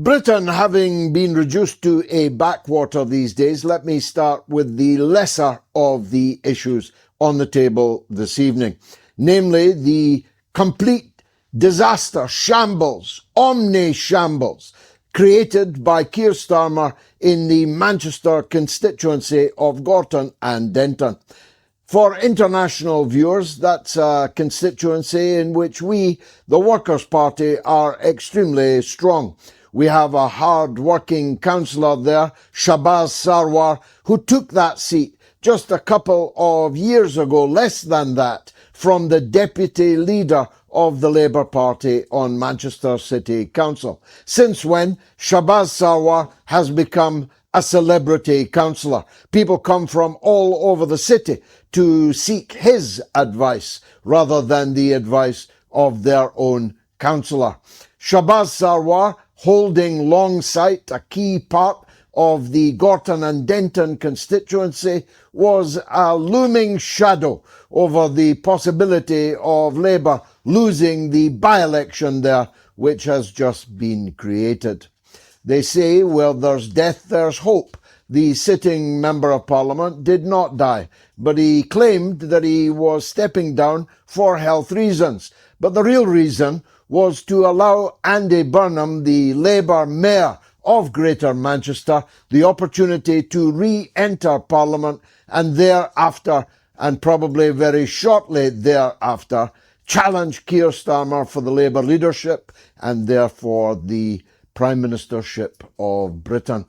Britain having been reduced to a backwater these days, let me start with the lesser of the issues on the table this evening, namely the complete disaster, shambles, omni-shambles, created by Keir Starmer in the Manchester constituency of Gorton and Denton. For international viewers, that's a constituency in which we, the Workers' Party, are extremely strong. We have a hard-working councillor there, Shahbaz Sarwar, who took that seat just a couple of years ago, less than that, from the deputy leader of the Labour Party on Manchester City Council. Since when, Shahbaz Sarwar has become a celebrity councillor. People come from all over the city to seek his advice rather than the advice of their own councillor. Shahbaz Sarwar, holding Longsight, a key part of the Gorton and Denton constituency, was a looming shadow over the possibility of Labour losing the by-election there, which has just been created. They say, where there's death, there's hope. The sitting Member of Parliament did not die, but he claimed that he was stepping down for health reasons. But the real reason was to allow Andy Burnham, the Labour Mayor of Greater Manchester, the opportunity to re-enter Parliament and thereafter, and probably very shortly thereafter, challenge Keir Starmer for the Labour leadership and therefore the Prime Ministership of Britain.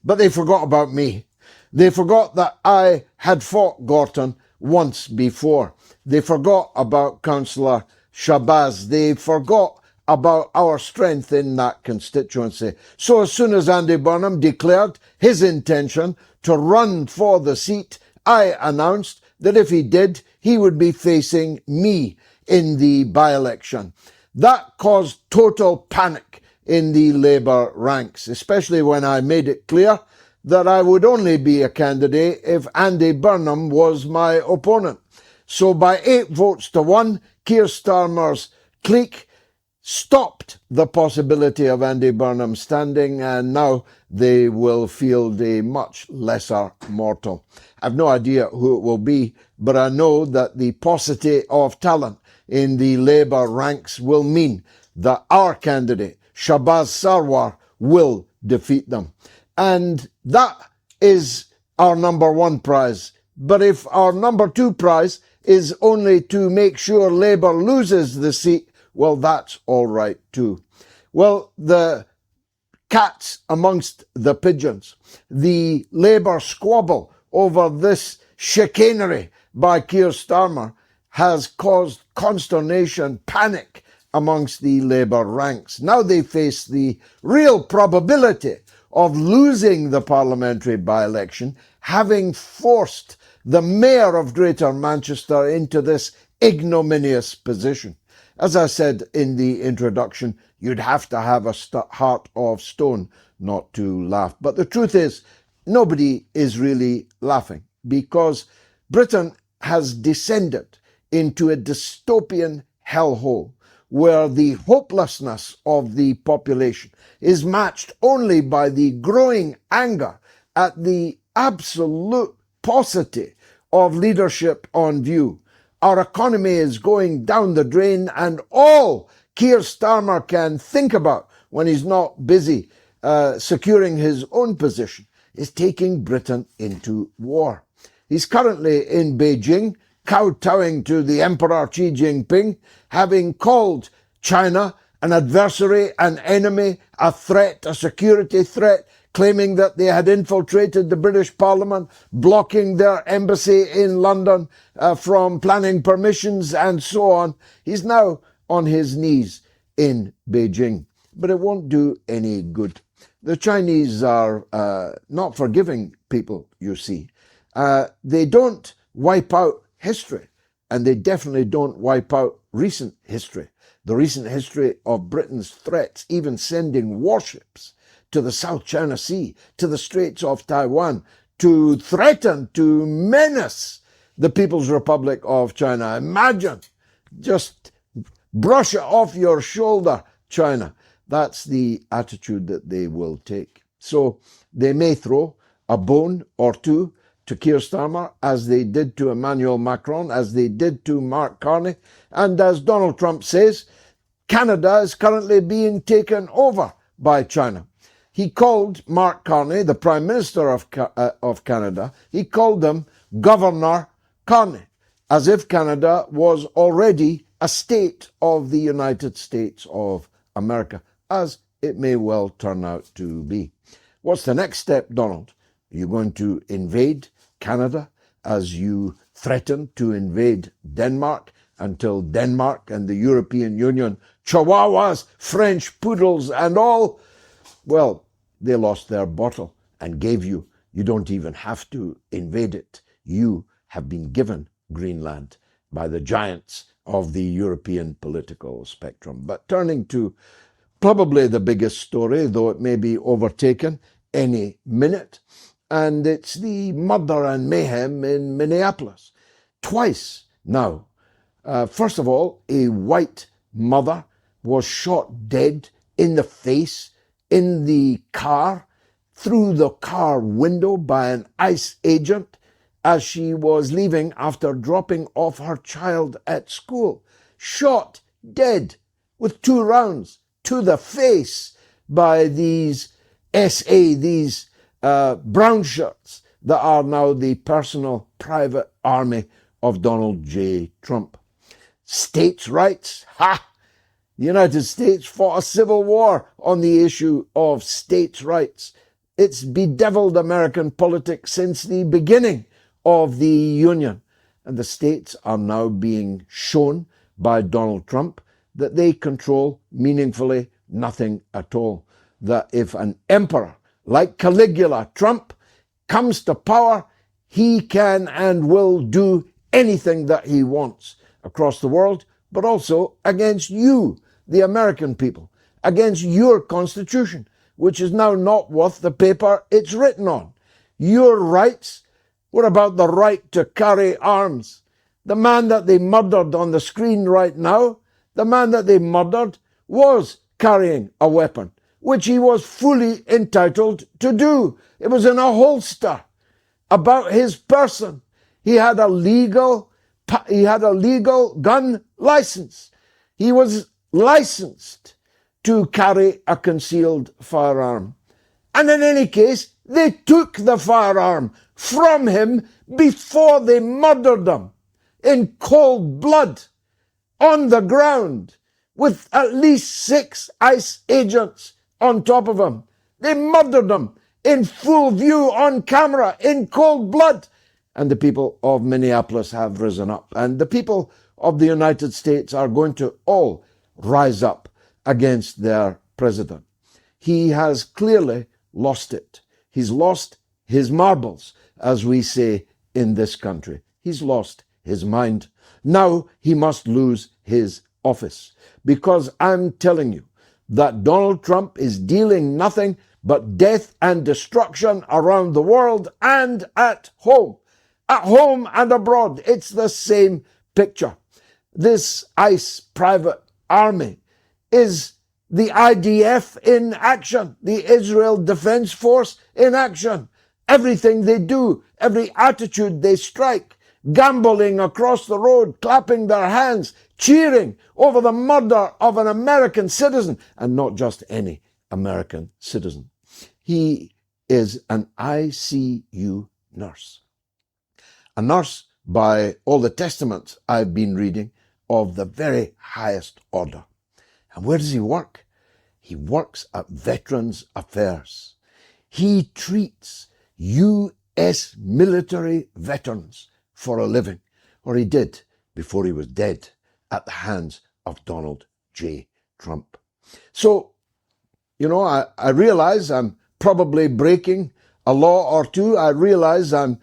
But they forgot about me. They forgot that I had fought Gorton once before. They forgot about Councillor Shahbaz. They forgot about our strength in that constituency. So as soon as Andy Burnham declared his intention to run for the seat, I announced that if he did, he would be facing me in the by-election. That caused total panic in the Labour ranks, especially when I made it clear that I would only be a candidate if Andy Burnham was my opponent. So by 8 votes to 1, Keir Starmer's clique stopped the possibility of Andy Burnham standing, and now they will field a much lesser mortal. I've no idea who it will be, but I know that the paucity of talent in the Labour ranks will mean that our candidate, Shahbaz Sarwar, will defeat them. And that is our number one prize. But if our number two prize is only to make sure Labour loses the seat, well, that's all right too. Well, the cat's amongst the pigeons. The Labour squabble over this chicanery by Keir Starmer has caused consternation, panic amongst the Labour ranks. Now they face the real probability of losing the parliamentary by-election, having forced the Mayor of Greater Manchester into this ignominious position. As I said in the introduction, you'd have to have a heart of stone not to laugh. But the truth is, nobody is really laughing, because Britain has descended into a dystopian hellhole where the hopelessness of the population is matched only by the growing anger at the absolute paucity of leadership on view. Our economy is going down the drain, and all Keir Starmer can think about when he's not busy securing his own position is taking Britain into war. He's currently in Beijing, kowtowing to the Emperor Xi Jinping, having called China an adversary, an enemy, a threat, a security threat, claiming that they had infiltrated the British Parliament, blocking their embassy in London from planning permissions and so on. He's now on his knees in Beijing, but it won't do any good. The Chinese are not forgiving people, you see. They don't wipe out history, and they definitely don't wipe out recent history. The recent history of Britain's threats, even sending warships to the South China Sea, to the Straits of Taiwan, to threaten, to menace the People's Republic of China. Imagine, just brush it off your shoulder, China. That's the attitude that they will take. So they may throw a bone or two to Keir Starmer, as they did to Emmanuel Macron, as they did to Mark Carney, and as Donald Trump says, Canada is currently being taken over by China. He called Mark Carney, the Prime Minister of Canada, he called him Governor Carney, as if Canada was already a state of the United States of America, as it may well turn out to be. What's the next step, Donald? Are you going to invade Canada as you threaten to invade Denmark until Denmark and the European Union, chihuahuas, French poodles and all, well, they lost their bottle and gave you. You don't even have to invade it. You have been given Greenland by the giants of the European political spectrum. But turning to probably the biggest story, though it may be overtaken any minute, and it's the murder and mayhem in Minneapolis. Twice now. First of all, a white mother was shot dead in the face in the car, through the car window by an ICE agent as she was leaving after dropping off her child at school. Shot dead with 2 rounds to the face by these SA, these brown shirts that are now the personal private army of Donald J. Trump. States' rights? Ha! The United States fought a civil war on the issue of states' rights. It's bedeviled American politics since the beginning of the Union. And the states are now being shown by Donald Trump that they control meaningfully nothing at all. That if an emperor like Caligula Trump comes to power, he can and will do anything that he wants across the world, but also against you, the American people, against your Constitution, which is now not worth the paper it's written on. Your rights? What about the right to carry arms? The man that they murdered on the screen right now, the man that they murdered was carrying a weapon, which he was fully entitled to do. It was in a holster about his person. He had a legal gun license. He was licensed to carry a concealed firearm. And in any case, they took the firearm from him before they murdered him in cold blood on the ground with at least 6 ICE agents on top of him. They murdered him in full view on camera in cold blood. And the people of Minneapolis have risen up. And the people of the United States are going to all rise up against their president. He has clearly lost it. He's lost his marbles, as we say in this country. He's lost his mind. Now he must lose his office. Because I'm telling you that Donald Trump is dealing nothing but death and destruction around the world and at home. At home and abroad, it's the same picture. This ICE private army is the IDF in action, the Israel Defense Force in action. Everything they do, every attitude they strike, gamboling across the road, clapping their hands, cheering over the murder of an American citizen, and not just any American citizen. He is an ICU nurse. A nurse, by all the testaments I've been reading, of the very highest order. And where does he work? He works at Veterans Affairs. He treats U.S. military veterans for a living, or he did before he was dead at the hands of Donald J. Trump. So, I realize I'm probably breaking a law or two. I realize I'm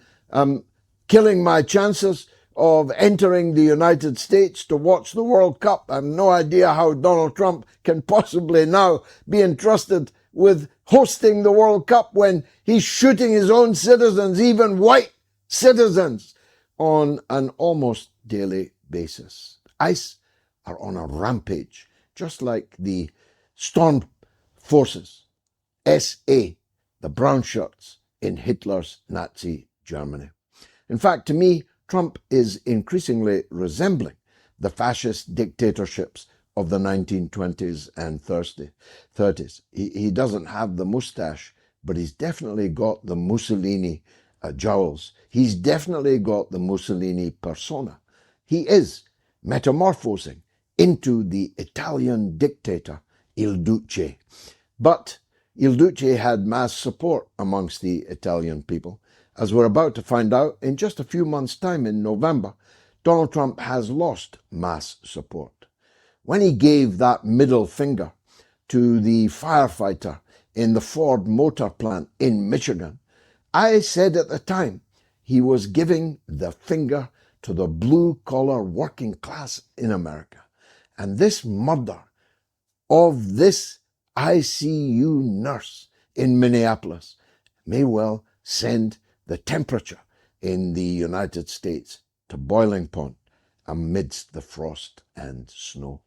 killing my chances of entering the United States to watch the World Cup. I have no idea how Donald Trump can possibly now be entrusted with hosting the World Cup when he's shooting his own citizens, even white citizens, on an almost daily basis. ICE are on a rampage, just like the forces, SA, the brown shirts in Hitler's Nazi Germany. In fact, to me, Trump is increasingly resembling the fascist dictatorships of the 1920s and 30s. He doesn't have the moustache, but he's definitely got the Mussolini jowls. He's definitely got the Mussolini persona. He is metamorphosing into the Italian dictator Il Duce. But Il Duce had mass support amongst the Italian people. As we're about to find out, in just a few months' time in November, Donald Trump has lost mass support. When he gave that middle finger to the firefighter in the Ford motor plant in Michigan, I said at the time he was giving the finger to the blue-collar working class in America. And this murder of this ICU nurse in Minneapolis may well send the temperature in the United States to boiling point amidst the frost and snow.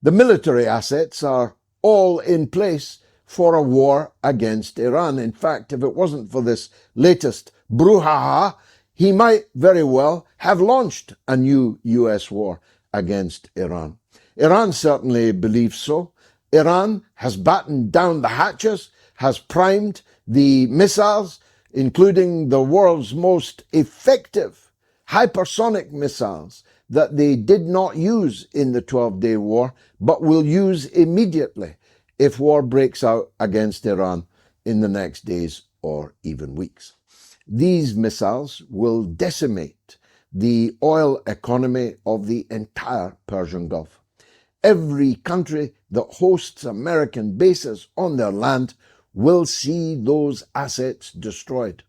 The military assets are all in place for a war against Iran. In fact, if it wasn't for this latest brouhaha, he might very well have launched a new US war against Iran. Iran certainly believes so. Iran has battened down the hatches, has primed the missiles, including the world's most effective hypersonic missiles that they did not use in the 12-day war, but will use immediately if war breaks out against Iran in the next days or even weeks. These missiles will decimate the oil economy of the entire Persian Gulf. Every country that hosts American bases on their land will see those assets destroyed.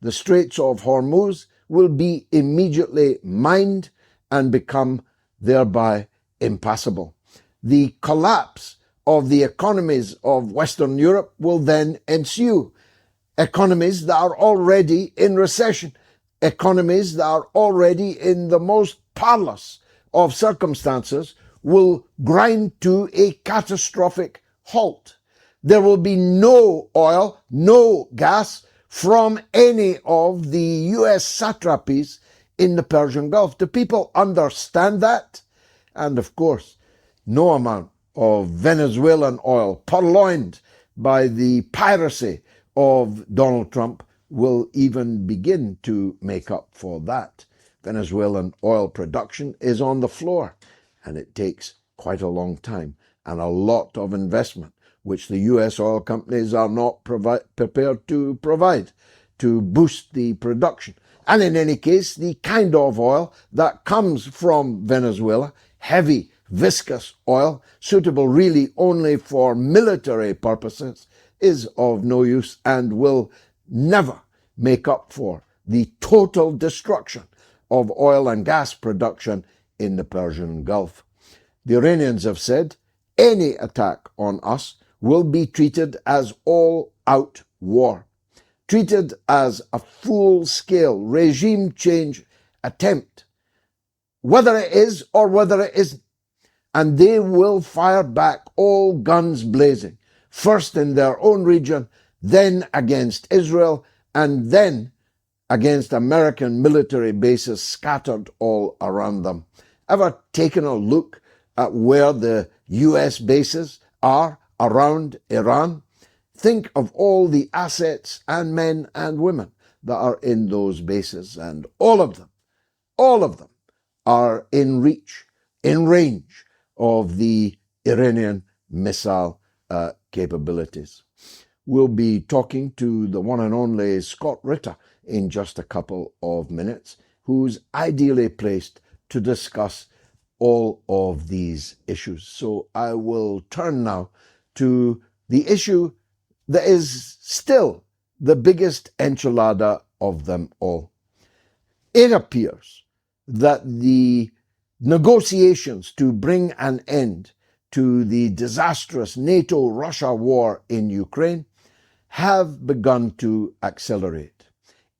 The Straits of Hormuz will be immediately mined and become thereby impassable. The collapse of the economies of Western Europe will then ensue. Economies that are already in recession, economies that are already in the most parlous of circumstances will grind to a catastrophic halt. There will be no oil, no gas from any of the US satrapies in the Persian Gulf. Do people understand that? And of course, no amount of Venezuelan oil purloined by the piracy of Donald Trump will even begin to make up for that. Venezuelan oil production is on the floor, and it takes quite a long time and a lot of investment, which the US oil companies are not prepared to provide to boost the production. And in any case, the kind of oil that comes from Venezuela, heavy, viscous oil, suitable really only for military purposes, is of no use and will never make up for the total destruction of oil and gas production in the Persian Gulf. The Iranians have said any attack on us will be treated as all-out war, treated as a full-scale regime change attempt, whether it is or whether it isn't. And they will fire back all guns blazing, first in their own region, then against Israel, and then against American military bases scattered all around them. Ever taken a look at where the US bases are around Iran? Think of all the assets and men and women that are in those bases, and all of them are in reach, in range of the Iranian missile capabilities. We'll be talking to the one and only Scott Ritter in just a couple of minutes, who's ideally placed to discuss all of these issues. So I will turn now to the issue that is still the biggest enchilada of them all. It appears that the negotiations to bring an end to the disastrous NATO-Russia war in Ukraine have begun to accelerate.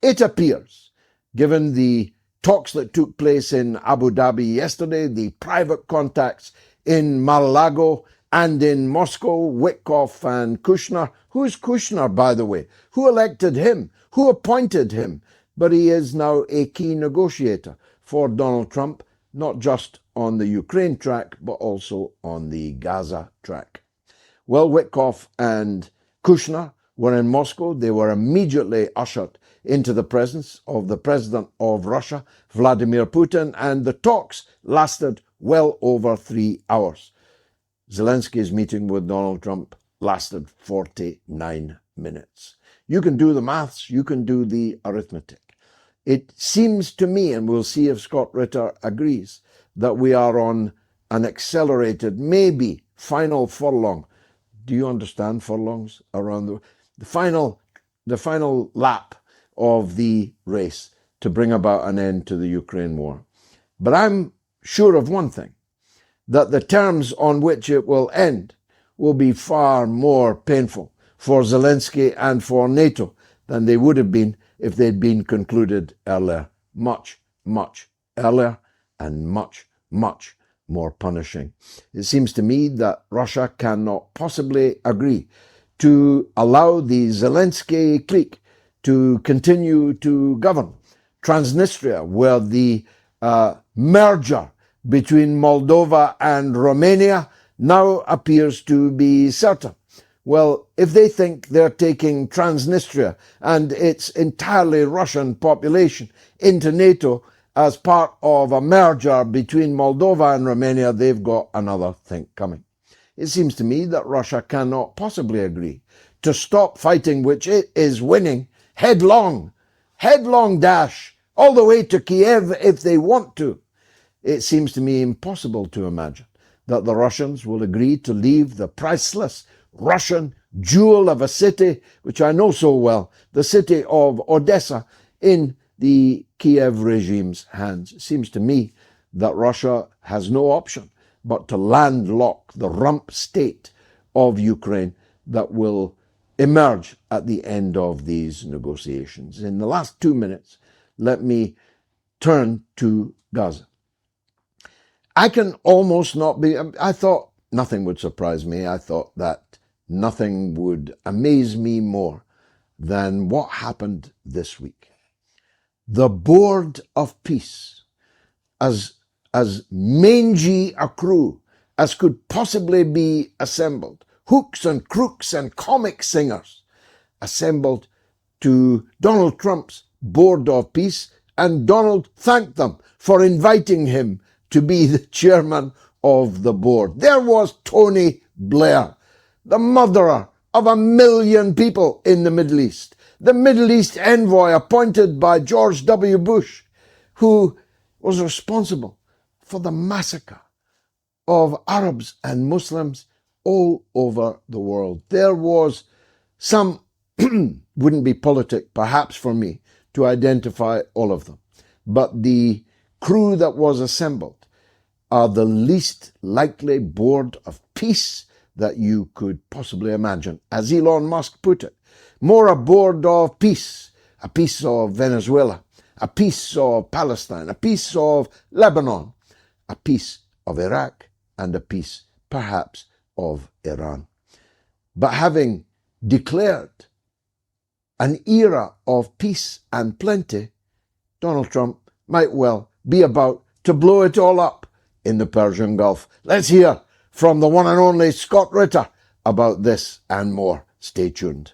It appears, given the talks that took place in Abu Dhabi yesterday, the private contacts in Mar-a-Lago And in Moscow, Witkoff and Kushner. Who's Kushner, by the way? Who elected him? Who appointed him? But he is now a key negotiator for Donald Trump, not just on the Ukraine track, but also on the Gaza track. Well, Witkoff and Kushner were in Moscow. They were immediately ushered into the presence of the president of Russia, Vladimir Putin, and the talks lasted well over 3 hours. Zelensky's meeting with Donald Trump lasted 49 minutes. You can do the maths, you can do the arithmetic. It seems to me, and we'll see if Scott Ritter agrees, that we are on an accelerated, maybe final furlong. Do you understand furlongs around the final lap of the race to bring about an end to the Ukraine war? But I'm sure of one thing, that the terms on which it will end will be far more painful for Zelensky and for NATO than they would have been if they'd been concluded earlier. Much, much earlier and much, much more punishing. It seems to me that Russia cannot possibly agree to allow the Zelensky clique to continue to govern Transnistria, where the merger between Moldova and Romania now appears to be certain. Well, if they think they're taking Transnistria and its entirely Russian population into NATO as part of a merger between Moldova and Romania, they've got another thing coming. It seems to me that Russia cannot possibly agree to stop fighting, which it is winning headlong dash, all the way to Kiev if they want to. It seems to me impossible to imagine that the Russians will agree to leave the priceless Russian jewel of a city, which I know so well, the city of Odessa, in the Kiev regime's hands. It seems to me that Russia has no option but to landlock the rump state of Ukraine that will emerge at the end of these negotiations. In the last 2 minutes, let me turn to Gaza. I can almost not be, I thought nothing would surprise me. I thought that nothing would amaze me more than what happened this week. The Board of Peace, as mangy a crew as could possibly be assembled, hooks and crooks and comic singers, assembled to Donald Trump's Board of Peace, and Donald thanked them for inviting him to be the chairman of the board. There was Tony Blair, the murderer of 1 million people in the Middle East, the Middle East envoy appointed by George W. Bush, who was responsible for the massacre of Arabs and Muslims all over the world. There was some, wouldn't be politic perhaps for me to identify all of them, but the crew that was assembled are the least likely board of peace that you could possibly imagine. As Elon Musk put it, more a board of peace, a piece of Venezuela, a piece of Palestine, a piece of Lebanon, a piece of Iraq, and a piece, perhaps, of Iran. But having declared an era of peace and plenty, Donald Trump might well be about to blow it all up in the Persian Gulf. Let's hear from the one and only Scott Ritter about this and more. Stay tuned.